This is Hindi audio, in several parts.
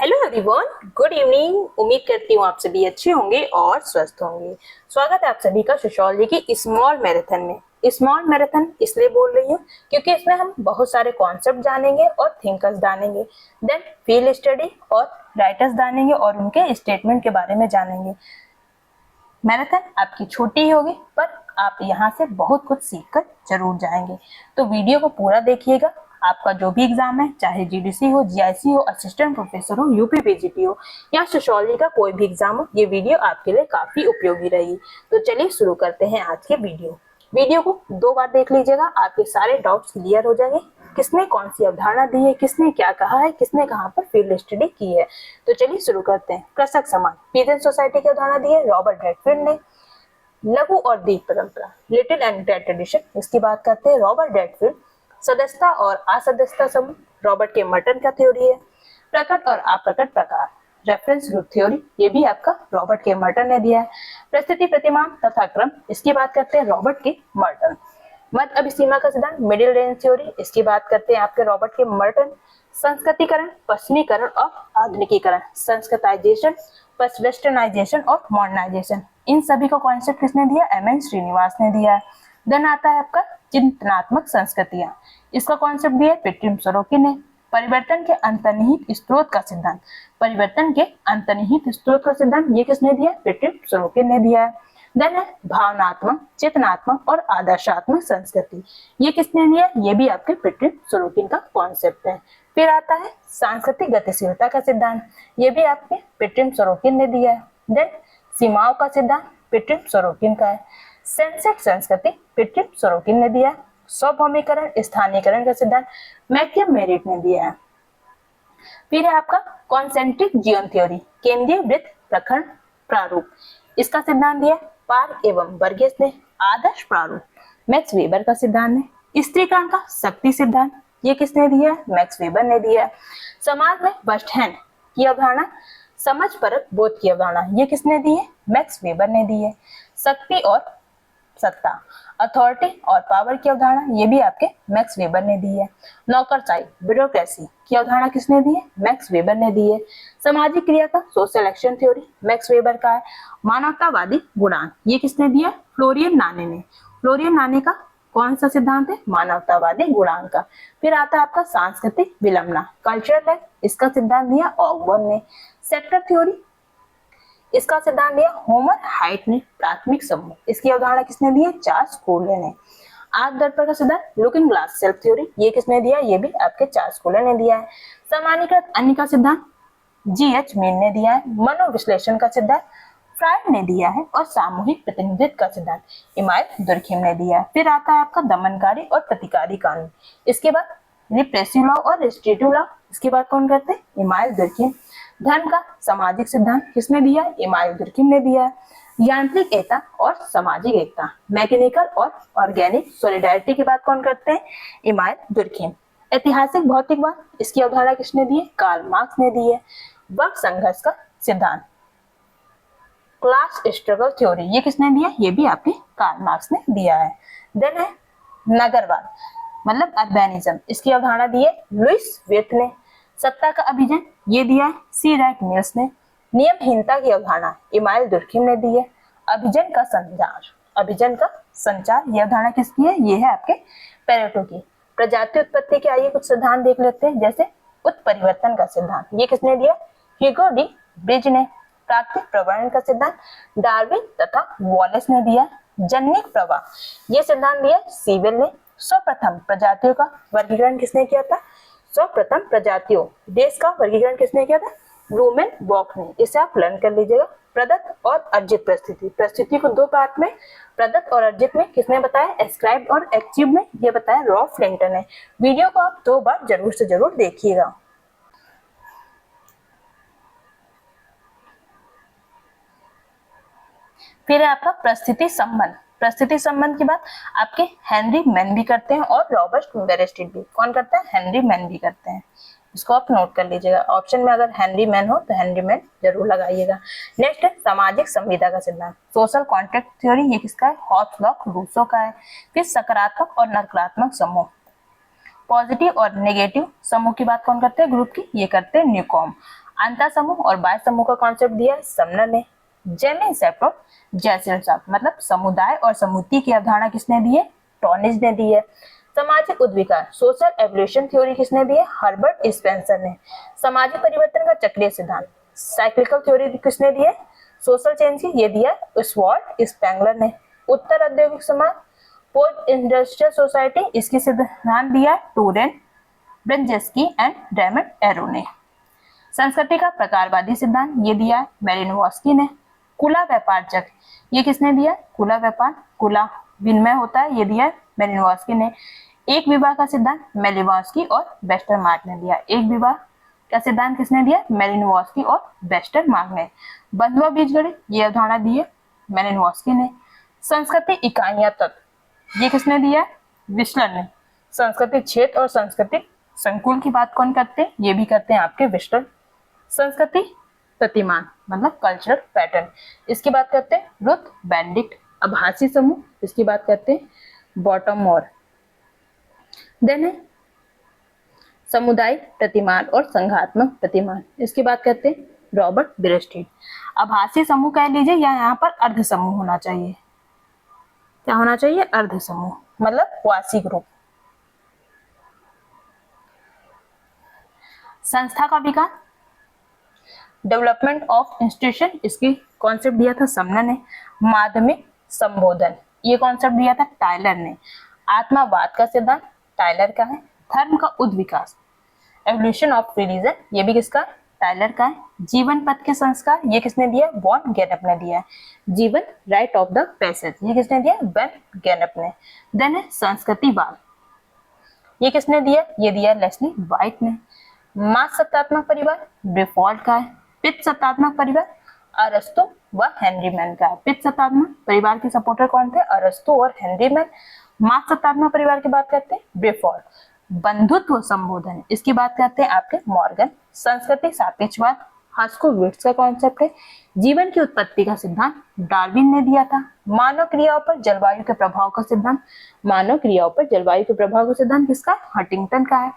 Hello everyone, good evening. उम्मीद करती हूँ आप सभी अच्छे होंगे और स्वस्थ होंगे। स्वागत है आप सभी का सोशियोलॉजी की स्मॉल मैराथन में। स्मॉल मैराथन इसलिए बोल रही हूँ क्योंकि इसमें हम बहुत सारे कॉन्सेप्ट जानेंगे और थिंकर्स जानेंगे, देन फील्ड स्टडी और राइटर्स जानेंगे और उनके स्टेटमेंट के बारे में जानेंगे। मैराथन आपकी छोटी ही होगी पर आप यहाँ से बहुत कुछ सीखकर जरूर जाएंगे। तो वीडियो को पूरा देखिएगा। आपका जो भी एग्जाम है, चाहे जीडीसी हो, जीआईसी हो, असिस्टेंट प्रोफेसर हो, यूपी पीजीटी हो या सोशियोलॉजी का कोई भी एग्जाम हो, ये वीडियो आपके लिए काफी उपयोगी रहेगी। तो चलिए शुरू करते हैं आज के वीडियो को 2 बार देख लीजिएगा, आपके सारे डाउट्स क्लियर हो जाएंगे। किसने कौन सी अवधारणा दी है, किसने क्या कहा है, किसने कहाँ पर फील्ड स्टडी की है। तो चलिए शुरू करते हैं। कृषक समाज, पीजेंट सोसाइटी की अवधारणा दी है रॉबर्ट रेडफील्ड ने। लघु और दीप परंपरा, लिटिल एंड ग्रेट ट्रेडिशन, इसकी बात करते हैं रॉबर्ट रेडफील्ड। सदस्यता और असदस्यता समूह, रॉबर्ट के मर्टन का थ्योरी है। प्रकट और अप्रकट प्रकार, रेफरेंस ग्रुप थ्योरी, ये भी आपका रॉबर्ट के मर्टन ने दिया है। परिस्थिति प्रतिमान तथा क्रम, इसकी बात करते हैं रॉबर्ट के मर्टन। मध्य अभिसीमा का सिद्धांत, मिडिल रेंज थ्योरी, इसकी बात करते हैं आपके रॉबर्ट के मर्टन। संस्कृतिकरण, पश्चिमीकरण और आधुनिकीकरण, संस्कृताइजेशन, वेस्टर्नाइजेशन और मॉडर्नाइजेशन, इन सभी का कॉन्सेप्ट किसने दिया? एम.एन. श्रीनिवास ने दिया है। देन आता है आपका चिंतनात्मक संस्कृतियां, इसका कॉन्सेप्ट दिया है पिट्रिम सोरोकी ने। परिवर्तन के अंतर्निहित स्रोत का सिद्धांत, परिवर्तन के अंतर्निहित स्रोत का सिद्धांत, ये किसने दिया? पिट्रिम सोरोकी ने दिया है। देन है भावनात्मक, चेतनात्मक और आदर्शात्मक संस्कृति, ये किसने दिया? ये भी आपके पिट्रिम सोरोकिन का कॉन्सेप्ट है। फिर आता है सांस्कृतिक गतिशीलता का सिद्धांत, ये भी आपके पिट्रिम सोरोकिन ने दिया है। देन सीमाओं का सिद्धांत पिट्रिम सोरोकिन का है। सेंसेक्स संस्कृति पिट्रिम सोरोकिन ने दिया है। स्वभूमीकरण स्थानीयकरण का सिद्धांत मैक्सिम मेरिट ने दिया है। फिर है आपका कॉन्सेंट्रिक जीवन थ्योरी, केंद्रीय वृत्त प्रखंड प्रारूप, इसका सिद्धांत दिया पार एवं बर्गेस ने। आदर्श प्रारूप मैक्स वेबर का सिद्धांत है। स्त्रीकरण का शक्ति सिद्धांत, ये किसने दिया है? मैक्स वेबर ने दिया है। समाज में बर्स्टहैंड की अवधारणा, समझ परक बोध की अवधारणा, ये किसने दी है? मैक्स वेबर ने दी है। शक्ति और सत्ता, अथॉरिटी और पावर की अवधारणा, ये भी आपके मैक्स वेबर ने दी है। नौकरशाही, ब्यूरोक्रेसी की अवधारणा किसने दी है? मैक्स वेबर ने दी है। सामाजिक क्रिया का social action theory max weber का है। मानवतावादी गुणांक, ये किसने दिया? फ्लोरियन नाने ने। फ्लोरियन नाने का कौन सा सिद्धांत है? मानवतावादी गुणांक का। फिर आता है आपका सांस्कृतिक विलंबना, कल्चरल लैग, इसका सिद्धांत दिया ऑगबर्न ने। सेक्टर थ्योरी, इसका सिद्धांत दिया होमर हाइट ने। प्राथमिक समूह, इसकी अवधारणा किसने दी है? चार्ल्स कोहले ने। आंख दर्पण का सिद्धांत लुकिंग ग्लास सेल्फ थ्योरी, ये किसने दिया? ये भी आपके चार्ल्स कोहले ने दिया है। सामान्यीकृत अन्य का सिद्धांत जी.एच. मिल ने दिया है। मनोविश्लेषण का सिद्धांत फ्रायड ने दिया है और सामूहिक प्रतिनिधित्व का सिद्धांत इमाइल दुर्खिम ने दिया है। फिर आता है आपका दमनकारी और प्रतिकारी कानून, इसके बाद रिप्रेसिव लॉ और रेस्ट्रिक्टिव लॉ, इसके बाद कौन करते हैं? Email Durkheim. धर्म का सामाजिक सिद्धांत किसने दिया? इमाइल दुर्खिम ने दिया है। यांत्रिक एकता और सामाजिक एकता, मैकेनिकल और ऑर्गेनिक सॉलिडारिटी की बात कौन करते हैं? Email Durkheim. ऐतिहासिक भौतिकवाद, इसकी अवधारणा किसने दी है? कार्ल मार्क्स ने दी है। वर्ग संघर्ष का सिद्धांत, क्लास स्ट्रगल थ्योरी, ये किसने दिया? ये भी आपके कार्ल मार्क्स ने दिया है। देन है नगरवाद मतलब अर्बेनिज्म, इसकी अवधारणा दी है लुइस विर्थ ने। सत्ता का अभिजन, ये दिया है सी रैट मिल्स ने। नियमहीनता की अवधारणा इमाइल दुर्खिम ने दी है। अभिजन का संचार, ये अवधारणा किसकी है? ये है आपके पेरेटो की। प्रजाति उत्पत्ति के आइए कुछ सिद्धांत देख लेते हैं, जैसे उत्परिवर्तन का सिद्धांत, ये किसने दिया? ह्यूगो डी ब्रिज ने। प्राकृतिक प्रवर्धन का सिद्धांत डार्विन तथा वॉलेस ने दिया। जनिक प्रवाह, ये सिद्धांत दिया सीवेल ने। सर्वप्रथम प्रजातियों का वर्गीकरण किसने किया था? सर्वप्रथम प्रजातियों देश का वर्गीकरण किसने किया था? रूमेन वॉक ने। इसे आप लर्न कर लीजिएगा। प्रदत्त और अर्जित परिस्थिति को 2 पार्ट में, प्रदत्त और अर्जित में किसने बताया? एस्क्राइब्ड और एक्चिव में, ये बताया रॉल्फ फ्लिंटन ने। वीडियो को आप 2 बार जरूर से जरूर देखिएगा। फिर है आपका परिस्थिति संबंध की बात आपके हेनरी मैन भी करते हैं और रॉबर्ट बेरेस्टिट भी। कौन करता है? हेनरी मैन भी करते हैं। इसको आप नोट कर लीजिएगा। ऑप्शन में अगर हेनरी मैन हो तो हेनरी मैन जरूर लगाइएगा। नेक्स्ट है सामाजिक संविदा का सिद्धांत, सोशल कॉन्ट्रैक्ट थ्योरी, ये किसका है? हॉब्स लॉक रूसो का है। फिर सकारात्मक और नकारात्मक समूह, पॉजिटिव और नेगेटिव समूह की बात कौन करते हैं? ग्रुप की, ये करते हैं न्यूकॉम। अंतर समूह और बाह्य समूह का कॉन्सेप्ट दिया है समनर ने। जेमी सेप्टो जैसिल साहब, मतलब समुदाय और समूति की अवधारणा किसने दी है? टॉनिज ने दी है। सामाजिक उद्विकार सोशल एवोल्यूशन थ्योरी किसने दी है? हर्बर्ट स्पेंसर ने। सामाजिक परिवर्तन का चक्रीय सिद्धांत साइक्लिकल थ्योरी किसने दी है? सोशल चेंज की ये दिया ऑसवाल्ड स्पेंगलर ने। उत्तर औद्योगिक समाज पोस्ट इंडस्ट्रियल सोसाइटी इसकी सिद्धांत दिया है टूरेन ब्रेंजेस्की एंड रेमंड एरो ने। संस्कृति का प्रकारवादी सिद्धांत ये दिया है मेलिनोवस्की ने। खुला व्यापार चक्र ये किसने दिया? खुला व्यापार खुला विनिमय होता है, ये दिया है मेलिनोवस्की ने। एक विवाह का सिद्धांत मेलिनोवस्की और वेस्टरमार्क ने दिया। एक विवाह का सिद्धांत किसने दिया? मेलिनोवस्की और वेस्टरमार्क ने। बंधुआ बीजगणित ये अवधारणा दी है मेलिनोवस्की ने। संस्कृति इकाइयां तत्व ये किसने दिया है? विस्लर ने। संस्कृति क्षेत्र और संस्कृति संकुल की बात कौन करते हैं? ये भी करते हैं आपके विस्लर। संस्कृति प्रतिमान मतलब कल्चरल पैटर्न इसकी बात करते हैं रुथ बेंडिक्ट। आभासी समूह इसकी बात करते हैं बॉटम और। देन है समुदाय प्रतिमान और संघात्मक प्रतिमान इसकी बात करते हैं रॉबर्ट ब्रेस्टिड। आभासी समूह कह लीजिए या यहाँ पर अर्ध समूह होना चाहिए। क्या होना चाहिए? अर्ध समूह मतलब क्वासी ग्रुप। संस्था का विकास डेवलपमेंट ऑफ इंस्टीट्यूशन इसकी कॉन्सेप्ट दिया था समनर ने। माध्यमिक संबोधन ये कॉन्सेप्ट दिया था टायलर ने। आत्मावाद का सिद्धांत टायलर का है। धर्म का उद्विकास एवोल्यूशन ऑफ रिलीजन ये भी किसका? टायलर का है। जीवन पथ के संस्कार ये किसने दिया? वॉन गेनप ने दिया है। जीवन राइट ऑफ द पैसेज ये किसने दिया? वैन गेनप ने। देन है संस्कृतिवाद ये किसने दिया? ये दिया लेस्ली वाइट ने। मास सत्तात्मक परिवार ब्रिफॉल्ट का है। पित्त सत्तात्मक परिवार अरस्तु व हेनरी मैन का है। पित्त सत्तात्मक परिवार के सपोर्टर कौन थे? अरस्तु और हेनरी मैन। मास सत्तात्मक परिवार की बात करते हैं ब्रिफॉल्ट। बंधुत्व संबोधन इसकी बात करते हैं आपके मॉर्गन। संस्कृति सापेक्षवाद हास्कोविट्ज का कॉन्सेप्ट है। जीवन की उत्पत्ति का सिद्धांत डार्विन ने दिया था। मानव क्रियाओं पर जलवायु के प्रभाव का सिद्धांत मानव क्रियाओं पर जलवायु के प्रभाव का सिद्धांत किसका? हंटिंगटन का है।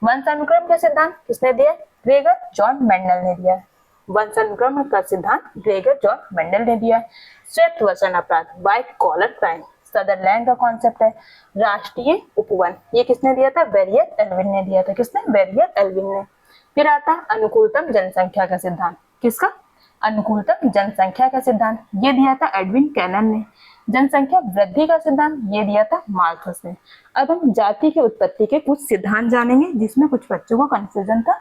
वंशानुक्रम का सिद्धांत किसने दिया? ग्रेगर जॉन मेंडल ने दिया है। वंशानुक्रम का सिद्धांत ग्रेगर जॉन मेंडल ने दिया है। श्वेत वसन अपराध व्हाइट कॉलर क्राइम सदरलैंड का कॉन्सेप्ट है। राष्ट्रीय उपवन ये किसने दिया था? बैरियर एल्विन ने दिया था। किसने? बैरियर एल्विन ने। फिर आता अनुकूलतम जनसंख्या का सिद्धांत किसका? अनुकूलतम जनसंख्या का सिद्धांत ये दिया था एडविन कैनन ने। जनसंख्या वृद्धि का सिद्धांत ये दिया था माल्थस ने। अब हम जाति की उत्पत्ति के कुछ सिद्धांत जानेंगे जिसमें कुछ बच्चों को कंफ्यूजन था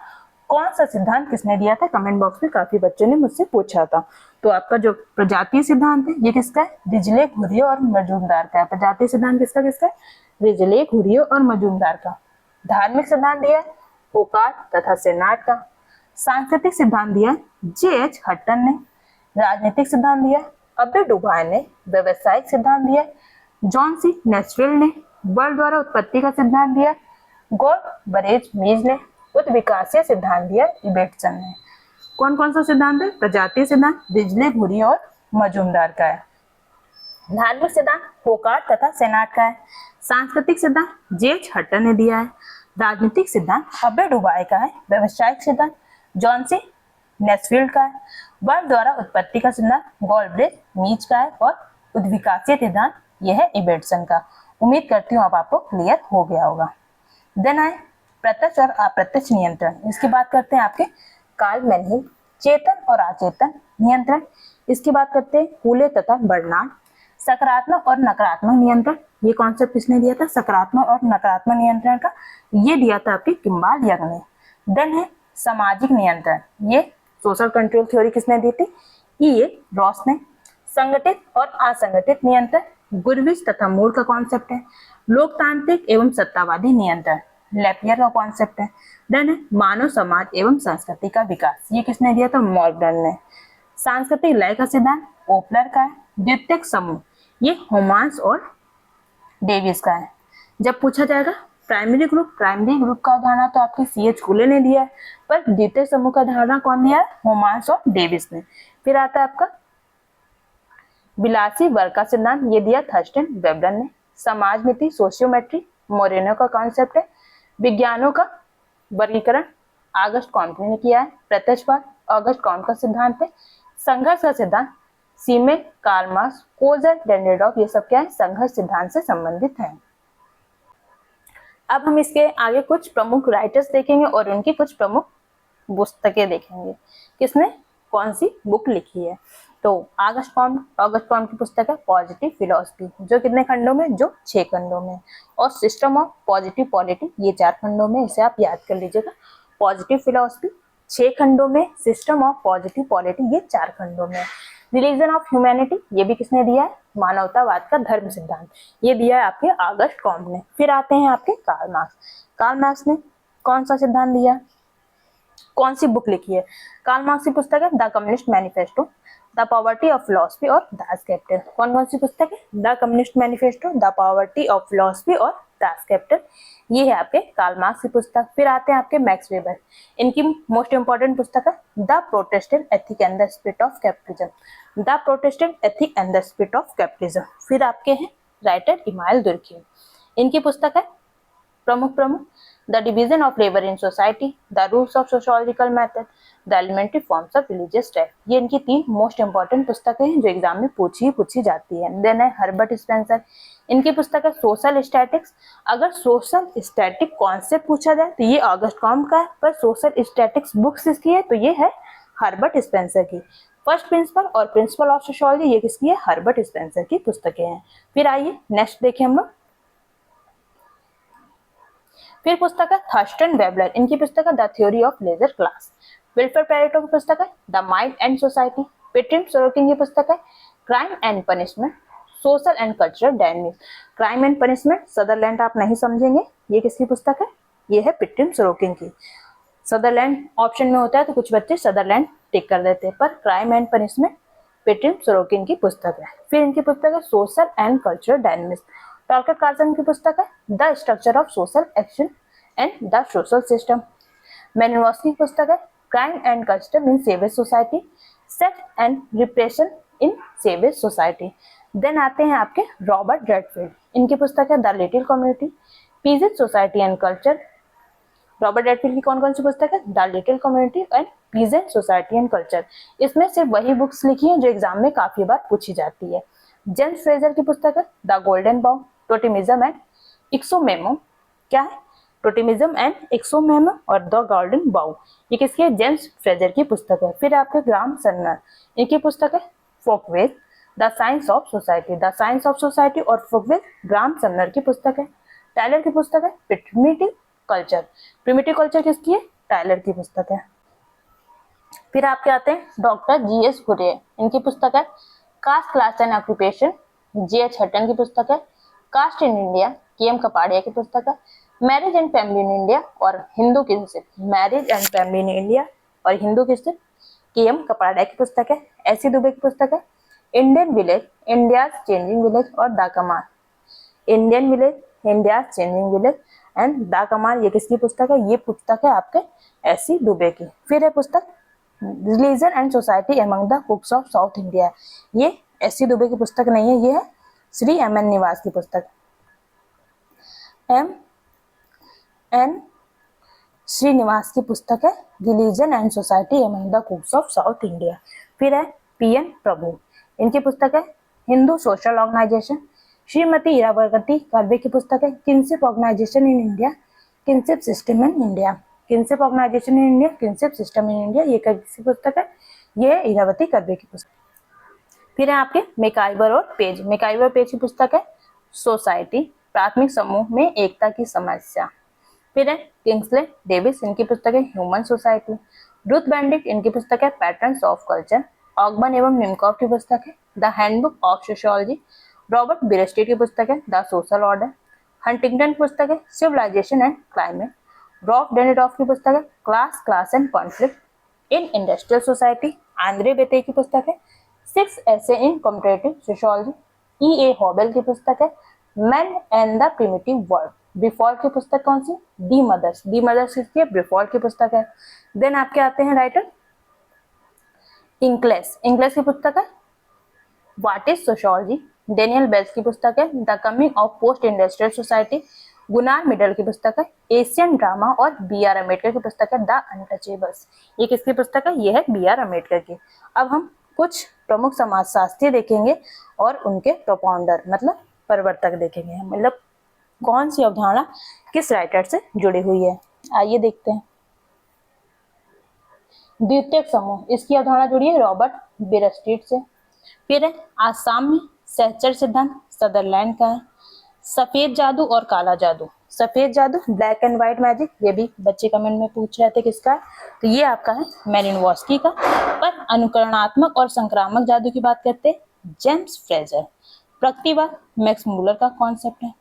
कौन सा सिद्धांत किसने दिया था। कमेंट बॉक्स में काफी बच्चों ने मुझसे पूछा था। तो आपका जो प्रजातीय सिद्धांत है ये किसका है? रिजले घुरिये और मजूमदार का है। प्रजातीय सिद्धांत किसका किसका है? रिजले घुरिये और मजूमदार का। धार्मिक सिद्धांत दिया है ओकार्ट तथा सेनाट का। सांस्कृतिक सिद्धांत दिया जे.एच. हटन ने। राजनीतिक सिद्धांत दिया अबे डुबाय ने। व्यवसायिक सिद्धांत दिया जॉन सी नेस्विल ने। बल द्वारा उत्पत्ति का सिद्धांत दिया गॉड बरेज मीज ने। उत्विकासीय सिद्धांत दिया इबेटसन ने। कौन कौन सा सिद्धांत है? प्रजातीय सिद्धांत रिजले घुरिये और मजूमदार का है। धार्मिक सिद्धांत होकार्ट तथा सेनाट का है। सांस्कृतिक सिद्धांत जे.एच. हटन ने दिया है। राजनीतिक सिद्धांत अबे डुबाय का है। व्यवसायिक सिद्धांत जॉन सी नेस्फील्ड का है। बल द्वारा उत्पत्ति का सिद्धांत गॉल्ब्रेज मीच का है। और उद्विकासीय सिद्धांत यह है इबेटसन का। उम्मीद करती हूँ अब आपको क्लियर हो गया होगा। देन आए प्रत्यक्ष और अप्रत्यक्ष नियंत्रण इसकी बात करते हैं आपके कार्ल मैनहिम। चेतन और अचेतन नियंत्रण इसकी बात करते हैं हुले तथा बर्नार्ड। सकारात्मक और नकारात्मक नियंत्रण ये कॉन्सेप्ट किसने दिया था? सकारात्मक और नकारात्मक नियंत्रण का ये दिया था आपके किम्बाल यंग ने। देन है सामाजिक नियंत्रण ये सोशल कंट्रोल थ्योरी किसने दी थी? ई.ए. रॉस ने। संगठित और असंगठित नियंत्रण गुरविच तथा मूर का कॉन्सेप्ट है। लोकतांत्रिक एवं सत्तावादी नियंत्रण लेपियर का कॉन्सेप्ट है। देन है मानव समाज एवं संस्कृति का विकास ये किसने दिया था? मॉर्गन ने। सांस्कृतिक लय का सिद्धांत ओपलर का है। द्वितीयक समूह ये होमांस और डेविस का है। जब पूछा जाएगा प्राइमरी ग्रुप का धारणा तो आपके C.H. कुले ने दिया है, पर द्वितीय समूह का धारणा कौन दिया है? होमांस और डेविस ने। फिर आता है आपका विलासी वर्ग का सिद्धांत ये दिया थर्स्टन वेबडन ने। समाज नीति सोशियोमेट्री मोरेनो का कॉन्सेप्ट है। विज्ञानों का वर्गीकरण ऑगस्ट कॉम्ट ने किया है। प्रत्यक्षवाद ऑगस्ट कॉम्ट का सिद्धांत है। संघर्ष का सिद्धांत सीमेल, कार्ल मार्क्स, कोजर, डेनियडॉफ, ये सब क्या है, संघर्ष सिद्धांत से संबंधित है। अब हम इसके आगे कुछ प्रमुख राइटर्स देखेंगे और उनकी कुछ प्रमुख पुस्तकें देखेंगे, किसने कौन सी बुक लिखी है। तो ऑगस्ट कॉम्ट की पुस्तक है पॉजिटिव फिलॉसफी, जो कितने खंडों में, जो 6 खंडों में, और सिस्टम ऑफ पॉजिटिव पॉलिटी ये 4 खंडों में, इसे आप याद कर लीजिएगा। पॉजिटिव फिलॉसफी 6 खंडों में, सिस्टम ऑफ पॉजिटिव पॉलिटी ये 4 खंडों में। रिलीजन ऑफ ह्यूमैनिटी ये भी किसने दिया है, मानवतावाद का धर्म सिद्धांत, ये दिया है आपके ऑगस्ट कॉम्ट ने। फिर आते हैं आपके कार्ल मार्क्स ने कौन सा सिद्धांत दिया, कौन सी बुक लिखी है। कार्ल मार्क्स की पुस्तक है the communist manifesto, the poverty of philosophy और दास कैपिटल। कौन कौन सी पुस्तक है, the communist manifesto, the poverty of philosophy और दास कैपिटल, ये है आपके कार्ल मार्क्स की पुस्तक। फिर आते हैं आपके मैक्स वेबर, इनकी मोस्ट इंपॉर्टेंट पुस्तक है the Protestant ethic and the spirit of capitalism, the Protestant ethic and the spirit of capitalism. फिर आपके हैं राइटर इमाइल दुर्खिम, इनकी पुस्तक है प्रमुख the division of labour in society, the rules of sociological method, the elementary forms of religious type. ये इनकी 3 मोस्ट इंपॉर्टेंट पुस्तकें हैं जो एग्जाम में पूछी जाती है। देन है हर्बर्ट स्पेंसर, इनकी पुस्तक है सोशल स्टैटिक्स। अगर सोशल स्टैटिक कॉन्सेप्ट पूछा जाए तो ये ऑगस्ट कॉम्ट का है, पर सोशल स्टैटिक्स बुक्स किसकी है तो ये है हर्बर्ट स्पेंसर की। फर्स्ट प्रिंसिपल और प्रिंसिपल ऑफ सोशियोलॉजी ये किसकी है, हर्बर्ट स्पेंसर की पुस्तकें हैं। फिर आइए नेक्स्ट देखें हम लोग। फिर पुस्तक है थर्स्टन वेबलर, इनकी पुस्तक है the theory of leisure class. Wilfred Pareto की पुस्तक है the mind and society. Pitirim Sorokin की पुस्तक है crime and punishment, social and cultural dynamics. Crime and punishment, Sutherland आप नहीं समझेंगे, ये किसकी पुस्तक है, ये है पेट्रिम सोरोकिन की। सदरलैंड ऑप्शन में होता है तो कुछ बच्चे सदरलैंड टिक कर देते हैं, पर crime and punishment Pitirim Sorokin की पुस्तक है। फिर इनकी पुस्तक है social and cultural dynamics. Talcott Parsons की पुस्तक है the structure of social action and the social system. Malinowski की पुस्तक है crime and custom in savage society, sex and repression in savage society. Then आते हैं आपके रॉबर्ट रेडफील्ड, इनकी पुस्तक है the little community, peasant society and culture. Robert Redfield की कौन कौन सी पुस्तक है, the little community and peasant society and culture. इसमें सिर्फ वही बुक्स लिखी हैं जो एग्जाम में काफी बार पूछी जाती है। जेम्स फ्रेजर की पुस्तक है द गोल्डन बाउ, टोटेमिज्म एंड इक्सोमेमो, क्या है, टोटेमिज्म एंड इक्सोमेमो और द गोल्डन बाउ, ये किसकी है, जेम्स फ्रेजर की पुस्तक है। फिर आपके ग्राम सन्नर, इनकी पुस्तक है folkways, the science of society. The science of society और फोकवेल ग्राम सन्नर की पुस्तक है। टाइलर की पुस्तक है प्रिमिटिव कल्चर। प्रिमिटिव कल्चर किसकी है, टाइलर की पुस्तक है। फिर आपके आते हैं डॉक्टर जी.एस. कुरियन, इनकी पुस्तक है caste, class and occupation. G H. Hutton की पुस्तक है caste in India. K M. Kapadia की पुस्तक है marriage and family in India और Hindu kinship. Marriage and family in India और हिंदू किंगशिप, के.एम. कपाड़िया की पुस्तक है। एस.सी. दुबे की पुस्तक है Indian village, India changing village और द कमाल। Indian village, India changing village and the कमाल, ये किसकी पुस्तक है, ये पुस्तक है आपके एस.सी. दुबे की। फिर है पुस्तक religion and society among the Coorgs of South India, ये एस.सी. दुबे की पुस्तक नहीं है, ये है श्री एम.एन. निवास की पुस्तक। एम.एन. श्रीनिवास की पुस्तक है religion and society among the Coorgs of South India. फिर है पी.एन. प्रभु, इनकी पुस्तक है हिंदू सोशल ऑर्गेनाइजेशन। श्रीमती इरावती कर्वे की पुस्तक है kinship organisation in India, kinship system in India. Kinship organisation in India, kinship system in India, ये किसकी पुस्तक है, ये इरावती कर्वे की पुस्तक। फिर है आपके मेकाइवर और पेज, मेकाइवर पेज की पुस्तक है सोसाइटी, प्राथमिक समूह में एकता की समस्या। फिर है किंग्सले डेविस, इनकी पुस्तक है ह्यूमन सोसाइटी। रुथ बेंडिक्ट, इनकी पुस्तक है पैटर्न्स ऑफ कल्चर। ऑगबन एवं निमकॉफ की पुस्तक है the handbook of sociology. Robert Bierstedt की पुस्तक है द सोशल ऑर्डर। हंटिंगटन की पुस्तक है civilisation and climate. Ralf Dahrendorf की पुस्तक है class and conflict in industrial society. Andre Beteille की पुस्तक है 6 essay in comparative sociology. E.A. Hoebel की पुस्तक है man and the primitive world. Briffault की पुस्तक कौन सी, दी मदर्स, दी मदर्स किसकी, ब्रिफॉल की पुस्तक है। देन आपके आते हैं राइटर इंग्लेस, इंग्लेस की पुस्तक है what is sociology. Daniel Bell's की पुस्तक है the coming of post industrial society. Gunnar Myrdal की पुस्तक है एशियन ड्रामा और B.R. अम्बेडकर की पुस्तक है द अनटचेबल्स। ये किसकी पुस्तक है? ये है B.R. अम्बेडकर की। अब हम कुछ प्रमुख समाजशास्त्री देखेंगे और उनके प्रोपाउंडर मतलब प्रवर्तक देखेंगे, मतलब कौन सी अवधारणा किस राइटर से जुड़ी हुई है। आइए देखते हैं। द्वितीयक समूह, इसकी अवधारणा जुड़ी है रॉबर्ट बेरस्टीट से। फिर है आसाम में सहचर सिद्धांत, सदरलैंड का है। सफेद जादू और काला जादू, सफेद जादू ब्लैक एंड व्हाइट मैजिक, ये भी बच्चे कमेंट में पूछ रहे थे किसका है, तो ये आपका है मेलिनवॉस्की का। पर अनुकरणात्मक और संक्रामक जादू की बात करते हैं जेम्स फ्रेजर। प्रकृतिवाद मैक्स मूलर का कॉन्सेप्ट है।